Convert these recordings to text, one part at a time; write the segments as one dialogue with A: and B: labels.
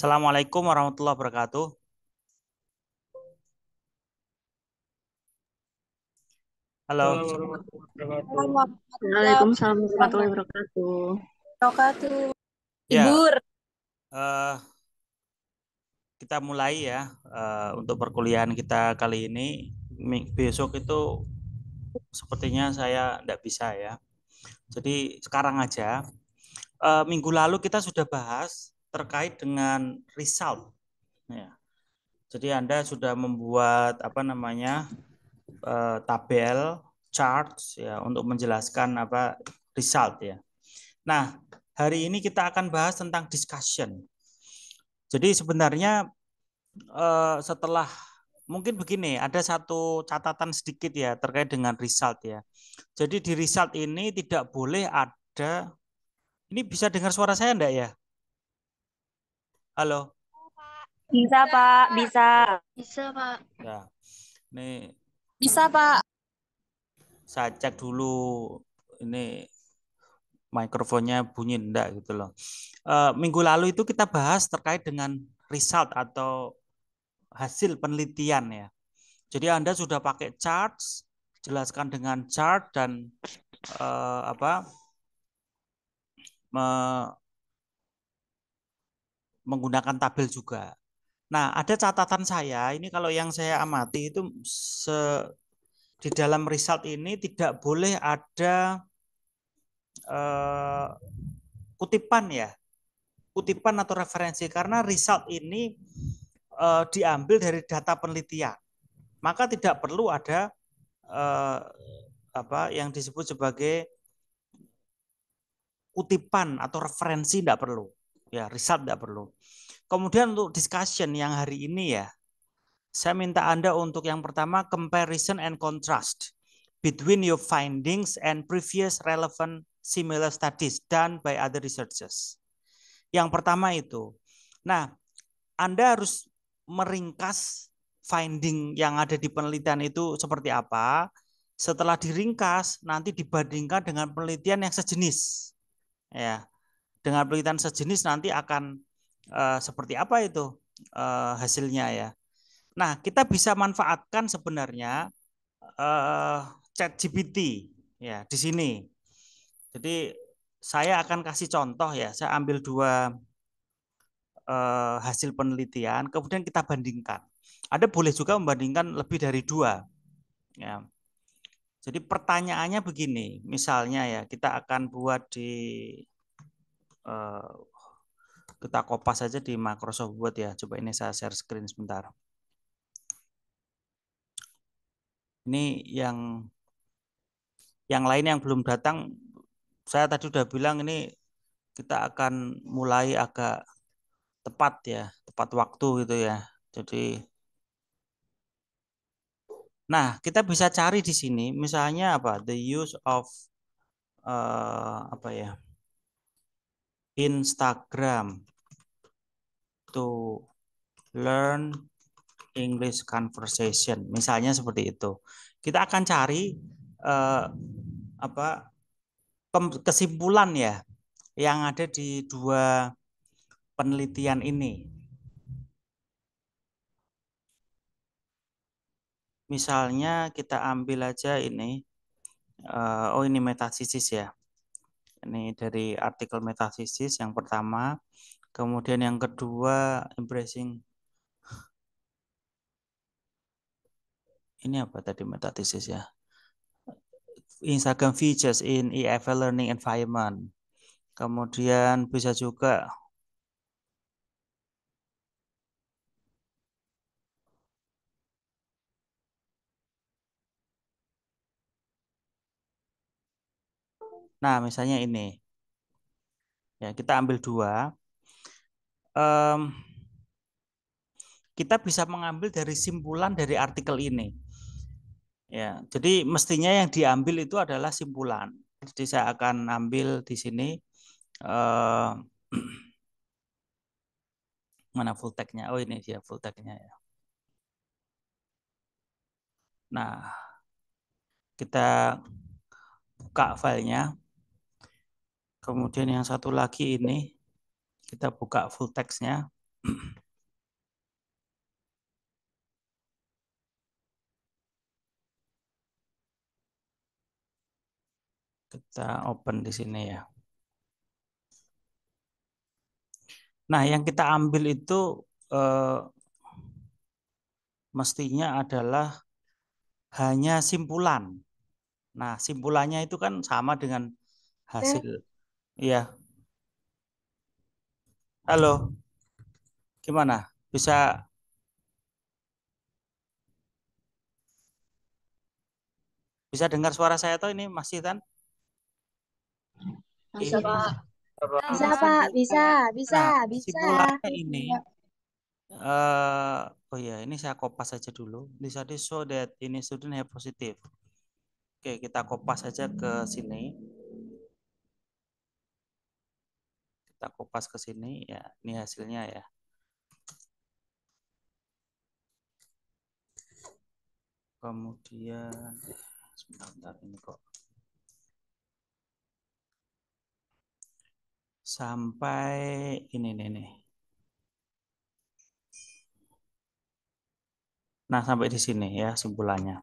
A: Assalamualaikum warahmatullahi wabarakatuh. Halo.
B: Waalaikumsalam warahmatullahi wabarakatuh.
C: Wabarakatuh.
A: Ya,
C: Libur.
A: eh, kita mulai ya untuk perkuliahan kita kali ini. Besok itu sepertinya saya tidak bisa ya. Jadi sekarang aja. Minggu lalu kita sudah bahas terkait dengan result. Ya. Jadi Anda sudah membuat apa namanya tabel, charts ya untuk menjelaskan apa result ya. Nah, hari ini kita akan bahas tentang discussion. Jadi sebenarnya setelah mungkin begini, ada satu catatan sedikit ya terkait dengan result ya. Jadi di result ini tidak boleh ada, ini bisa dengar suara saya enggak ya? Halo?
C: Bisa, Pak. Bisa.
B: Bisa, Pak.
A: Ya, ini
C: Bisa, Pak.
A: saya cek dulu ini mikrofonnya bunyi enggak gitu loh. Minggu lalu itu kita bahas terkait dengan result atau hasil penelitian ya. Jadi Anda sudah pakai charts, jelaskan dengan chart dan apa menggunakan tabel juga. Nah, ada catatan saya, ini kalau yang saya amati itu di dalam result ini tidak boleh ada kutipan ya, kutipan atau referensi karena result ini diambil dari data penelitian. Maka tidak perlu ada apa yang disebut sebagai kutipan atau referensi, tidak perlu. Ya, result tidak perlu. Kemudian untuk discussion yang hari ini ya, saya minta Anda untuk yang pertama comparison and contrast between your findings and previous relevant similar studies done by other researchers. Yang pertama itu. Nah, Anda harus meringkas finding yang ada di penelitian itu seperti apa. Setelah diringkas, nanti dibandingkan dengan penelitian yang sejenis. Ya, dengan penelitian sejenis nanti akan seperti apa itu hasilnya ya. Nah, kita bisa manfaatkan sebenarnya ChatGPT ya di sini. Jadi saya akan kasih contoh ya. Saya ambil dua hasil penelitian, kemudian kita bandingkan. Ada boleh juga membandingkan lebih dari dua. Ya. Jadi pertanyaannya begini, misalnya ya kita akan buat di kita kopas saja di Microsoft Word ya. Coba ini saya share screen sebentar. Ini yang lain yang belum datang, saya tadi udah bilang ini kita akan mulai agak tepat ya, tepat waktu gitu ya. Jadi, nah kita bisa cari di sini, misalnya apa? The use of apa ya? Instagram to learn English conversation, misalnya seperti itu. Kita akan cari apa kesimpulan ya yang ada di dua penelitian ini. Misalnya kita ambil aja ini, oh ini metathesis ya. Ini dari artikel metathesis yang pertama, kemudian yang kedua embracing. Ini apa tadi metathesis ya? Instagram features in EFL learning environment. Kemudian bisa juga nah, misalnya ini. Ya, kita ambil dua. Kita bisa mengambil dari simpulan dari artikel ini. Ya, jadi mestinya yang diambil itu adalah simpulan. Jadi saya akan ambil di sini eh, mana full tag-nya? Oh ini dia full tag-nya ya. Nah, kita buka filenya. Kemudian yang satu lagi ini kita buka full text-nya. Kita open di sini ya. Nah, yang kita ambil itu mestinya adalah hanya simpulan. Nah, simpulannya itu kan sama dengan hasil. Iya. Halo, gimana? Bisa dengar suara saya atau ini masih kan?
B: Bisa,
A: Ini
B: Pak.
C: Bisa,
A: ini
C: Pak.
A: simpul.
C: Bisa,
A: Nah,
C: bisa.
A: simpulannya ini oh ya, ini saya kopas saja dulu. This study show that ini student have positive. Oke, kita kopas saja ke sini. Kita kopas ke sini ya. Ini hasilnya ya. Kemudian sebentar ini kok sampai ini nih. Nah, sampai di sini ya simpulannya.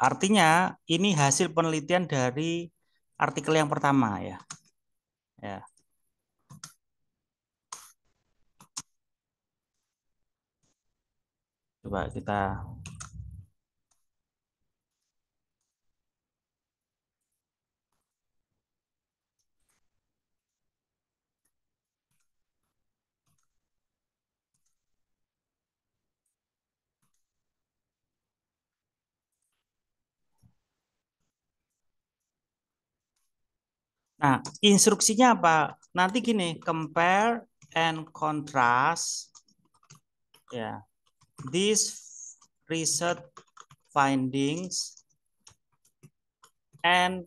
A: Artinya ini hasil penelitian dari artikel yang pertama ya. Ya. Coba kita Nah, instruksinya apa? Nanti gini, compare and contrast ya. These research findings and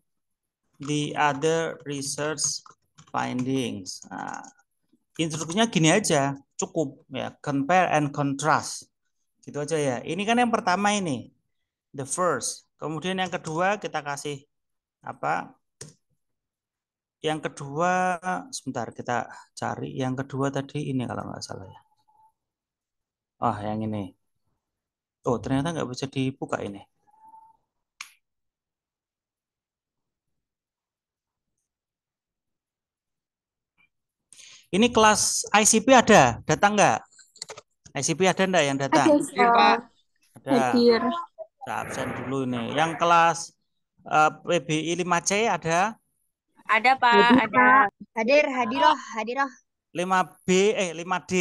A: the other research findings. Nah, instruksinya gini aja, cukup ya, compare and contrast. Gitu aja ya. Ini kan yang pertama ini, the first. Kemudian yang kedua kita kasih apa? Yang kedua, sebentar kita cari. Yang kedua tadi ini kalau nggak salah ya. Oh, yang ini. Oh, ternyata nggak bisa dibuka ini. Ini kelas ICP ada, datang nggak? ICP ada nggak yang datang?
C: Ada, Pak.
A: Ada.
C: Hadir.
A: Saya absen dulu ini. Yang kelas PBI 5C ada?
C: Ada, Pak.
B: Hadir,
C: Ada.
B: Pak. Hadir, hadiroh, hadiroh.
A: 5B, 5D,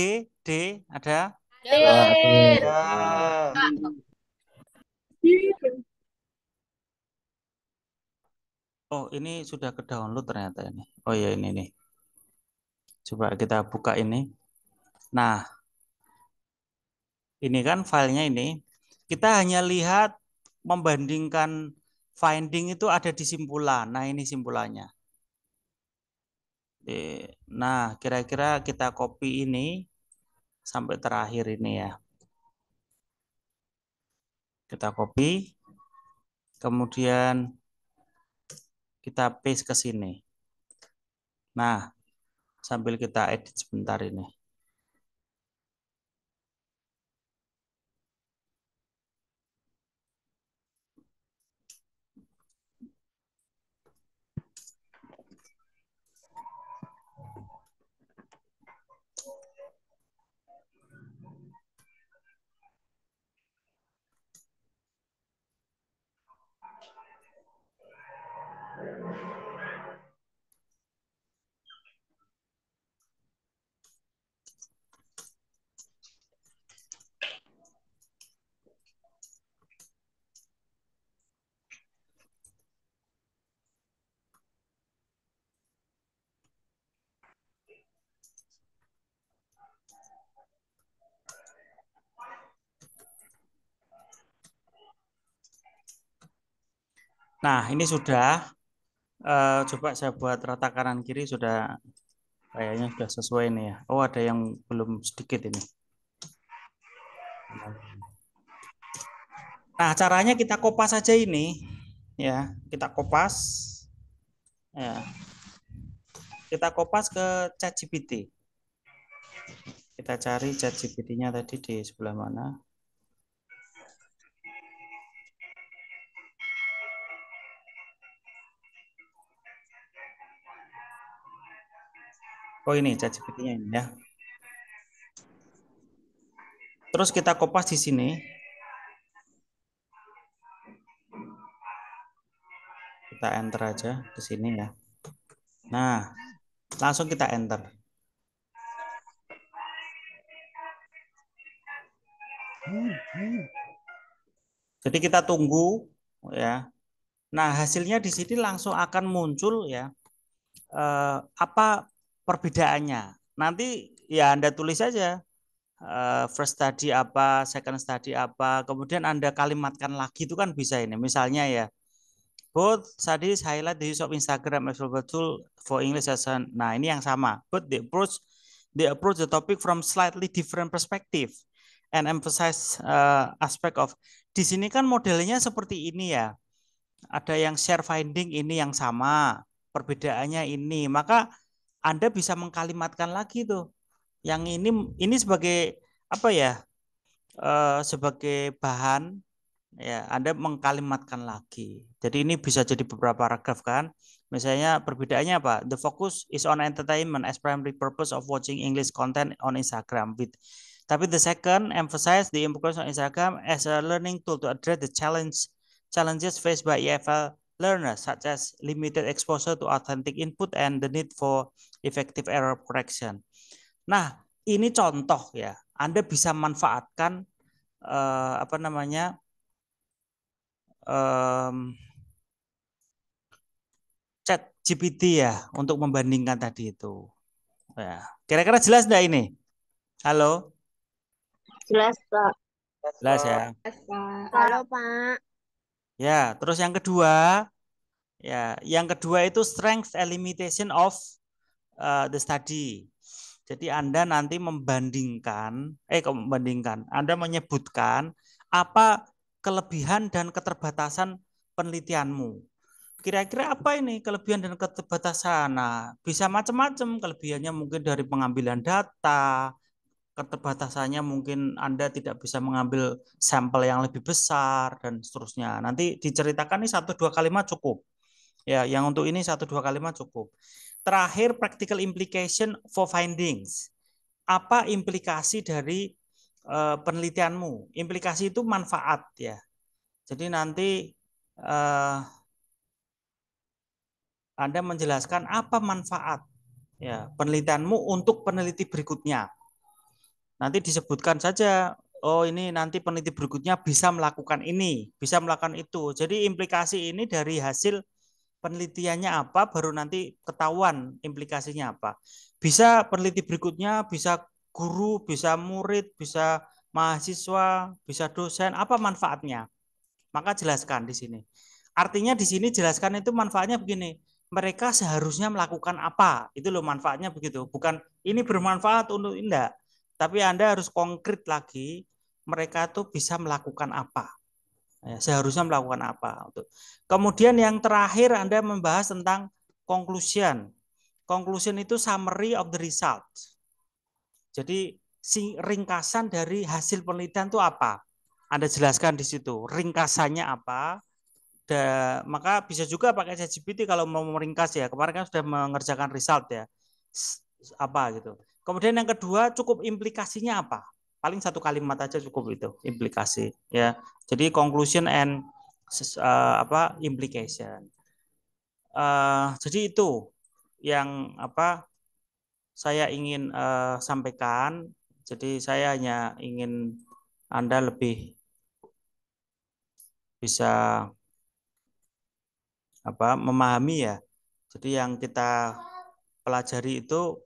A: D ada?
C: Hadir.
A: Ya. Oh, ini sudah ke download ternyata ini. Oh ya ini nih. Coba kita buka ini. Nah, ini kan filenya ini. Kita hanya lihat membandingkan finding itu ada di simpulan. Nah, ini simpulannya. Nah, kira-kira kita copy ini sampai terakhir ini ya. Kita copy, kemudian kita paste ke sini. Nah, sambil kita edit sebentar ini. Nah, ini sudah. Coba saya buat rata kanan kiri sudah kayaknya sudah sesuai nih ya. Oh, ada yang belum sedikit ini. Nah, caranya kita kopas saja ini. Ya, kita kopas. Ya. Kita kopas ke ChatGPT. Kita cari ChatGPT-nya tadi di sebelah mana. Oh ini ChatGPT-nya ini ya. Terus kita kopas di sini. Kita enter aja ke sini ya. Nah, langsung kita enter. Jadi kita tunggu ya. Nah, hasilnya di sini langsung akan muncul ya. Apa perbedaannya? Nanti ya Anda tulis saja first study apa, second study apa, kemudian Anda kalimatkan lagi itu kan bisa ini. Misalnya ya, both studies highlight the use of Instagram as a tool for English lesson. Nah, ini yang sama. But they approach the topic from slightly different perspective and emphasize aspect of. Di sini kan modelnya seperti ini ya. Ada yang share finding ini yang sama, perbedaannya ini. Maka Anda bisa mengkalimatkan lagi tuh. Yang ini sebagai apa ya? Sebagai bahan ya Anda mengkalimatkan lagi. Jadi ini bisa jadi beberapa paragraf kan. Misalnya perbedaannya apa? The focus is on entertainment as primary purpose of watching English content on Instagram. Tapi the second emphasize the importance of Instagram as a learning tool to address the challenges faced by EFL learners such as limited exposure to authentic input and the need for effective error correction. Nah, ini contoh ya. Anda bisa manfaatkan apa namanya chat GPT ya untuk membandingkan tadi itu. Ya. Kira-kira jelas enggak ini? Halo?
C: Jelas, Pak.
A: Jelas ya.
B: Halo, Pak.
A: Ya, terus yang kedua, ya, yang kedua itu strength and limitation of the study. Jadi Anda nanti Anda menyebutkan apa kelebihan dan keterbatasan penelitianmu. Kira-kira apa ini kelebihan dan keterbatasan? Nah, bisa macam-macam. Kelebihannya mungkin dari pengambilan data, keterbatasannya mungkin Anda tidak bisa mengambil sampel yang lebih besar dan seterusnya. Nanti diceritakan ini 1-2 kalimat cukup. Ya, yang untuk ini 1-2 kalimat cukup. Terakhir, practical implication for findings. Apa implikasi dari penelitianmu? Implikasi itu manfaat ya. Jadi nanti Anda menjelaskan apa manfaat ya penelitianmu untuk peneliti berikutnya. Nanti disebutkan saja, oh ini nanti peneliti berikutnya bisa melakukan ini, bisa melakukan itu. Jadi implikasi ini dari hasil penelitiannya apa, baru nanti ketahuan implikasinya apa. Bisa peneliti berikutnya, bisa guru, bisa murid, bisa mahasiswa, bisa dosen, apa manfaatnya? Maka jelaskan di sini. Artinya di sini jelaskan itu manfaatnya begini. Mereka seharusnya melakukan apa? Itu loh manfaatnya begitu. Bukan ini bermanfaat untuk enggak. Tapi Anda harus konkret lagi. Mereka tuh bisa melakukan apa? Ya, seharusnya melakukan apa? Kemudian yang terakhir Anda membahas tentang conclusion. Conclusion itu summary of the result. Jadi ringkasan dari hasil penelitian itu apa? Anda jelaskan di situ. Ringkasannya apa? Maka bisa juga pakai ChatGPT kalau mau meringkas ya. Kemarin kan sudah mengerjakan result ya. Apa gitu. Kemudian yang kedua cukup implikasinya apa? Paling 1 kalimat aja cukup itu implikasi ya. Jadi conclusion and implication. Jadi itu yang saya ingin sampaikan. Jadi saya hanya ingin Anda lebih bisa memahami ya. Jadi yang kita pelajari itu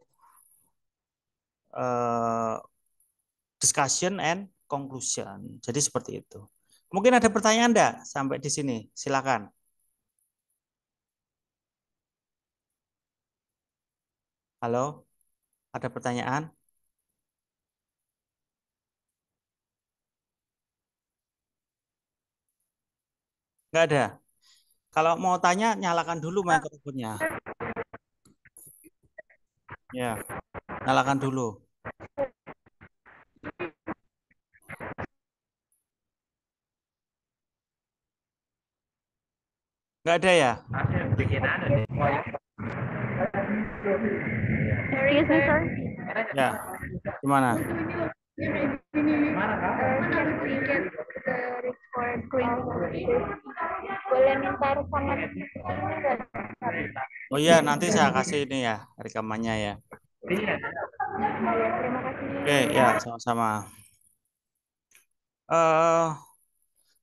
A: discussion and conclusion. Jadi seperti itu. Mungkin ada pertanyaan enggak sampai di sini? Silakan. Halo, ada pertanyaan? Enggak ada. Kalau mau tanya, nyalakan dulu mikrofonnya. Ya, nyalakan dulu. Enggak ada ya?
C: Excuse me, sir.
A: Ya, gimana?
C: Can we get the recording of this? Boleh minta rekaman ini nggak?
A: Oh iya, nanti saya kasih ini ya, rekamannya ya.
C: Terima kasih.
A: Oke, ya, sama-sama. eh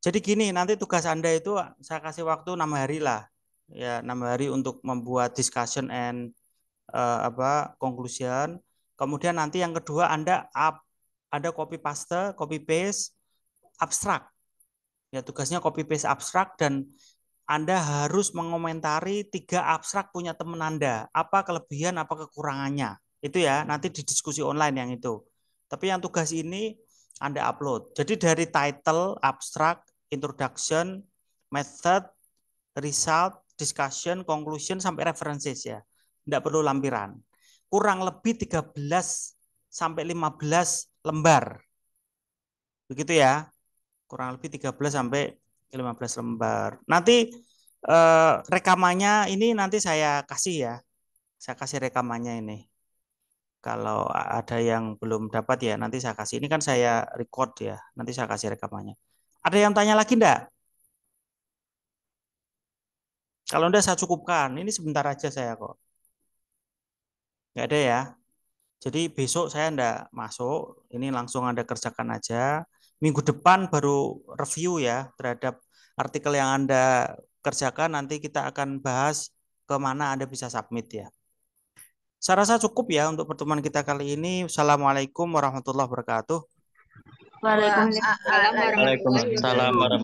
A: Jadi gini, nanti tugas Anda itu saya kasih waktu 6 hari lah. Ya, 6 hari untuk membuat discussion and conclusion. Kemudian nanti yang kedua ada copy paste abstrak. Ya, tugasnya copy paste abstrak dan Anda harus mengomentari 3 abstrak punya teman Anda. Apa kelebihan, apa kekurangannya. Itu ya, nanti di diskusi online yang itu. Tapi yang tugas ini Anda upload. Jadi dari title, abstrak, introduction, method, result, discussion, conclusion, sampai references ya. Tidak perlu lampiran. Kurang lebih 13 sampai 15 lembar. Begitu ya. Kurang lebih 13 sampai 15 lembar. Nanti rekamannya ini nanti saya kasih ya. Saya kasih rekamannya ini. Kalau ada yang belum dapat ya nanti saya kasih. Ini kan saya record ya. Nanti saya kasih rekamannya. Ada yang tanya lagi enggak? Kalau enggak saya cukupkan. Ini sebentar aja saya kok. Enggak ada ya. Jadi besok saya enggak masuk. Ini langsung Anda kerjakan aja. Minggu depan baru review ya terhadap artikel yang Anda kerjakan. Nanti kita akan bahas kemana Anda bisa submit ya. Saya rasa cukup ya untuk pertemuan kita kali ini. Assalamualaikum warahmatullahi wabarakatuh.
C: Waalaikumsalam warahmatullahi wabarakatuh.
B: Waalaikumsalam warahmatullahi wabarakatuh.